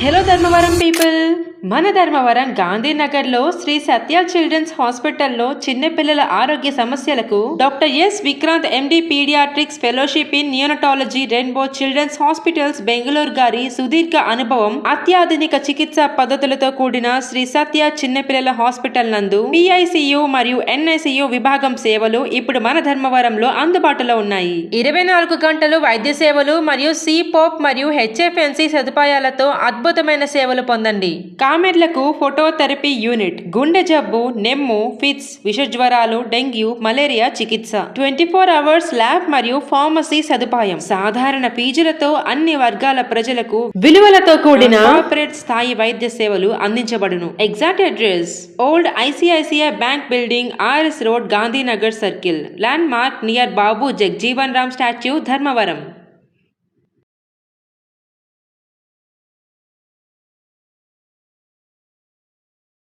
Hello Dharmavaram people, మన ధర్మవరం గాంధీనగర్లో Shri Satya children's హాస్పిటల్లో చిన్నపిల్లల ఆరోగ్య సమస్యలకు doctor S Vikrant MD paediatrics fellowship in neonatology rainbow children's hospitals Bengaluru గారి సుదీర్ఘ అనుభవం, అత్యాధునిక చికిత్సా పద్ధతులతో కూడిన శ్రీ సత్య చిన్నపిల్లల హాస్పిటల్ నందు పిఐసియు మరియు ఎన్ఐసియు విభాగం సేవలు ఇప్పుడు మన ధర్మవరంలో అందుబాటులో ఉన్నాయి. 24 గంటలు వైద్య సేవలు మరియు సిపోప్ మరియు హెచ్ఎఫ్ఎన్సి సదుపాయాలతో అద్భుతమైన సేవలు పొందండి. కామెర్లకు ఫోటోథెరపీ యూనిట్, గుండె జబ్బు, నెమ్ము, ఫిట్స్, విషజ్వరాలు, డెంగ్యూ, మలేరియా చికిత్స, 24 అవర్స్ ల్యాబ్ మరియు ఫార్మసీ సదుపాయం, సాధారణ ఫీజులతో అన్ని వర్గాల ప్రజలకు విలువలతో కూడిన కార్పొరేట్ స్థాయి వైద్య సేవలు అందించబడును. Exact address: old ICICI bank building, RS road, Gandhinagar circle, landmark near Babu Jagjivan Ram statue, Dharmavaram.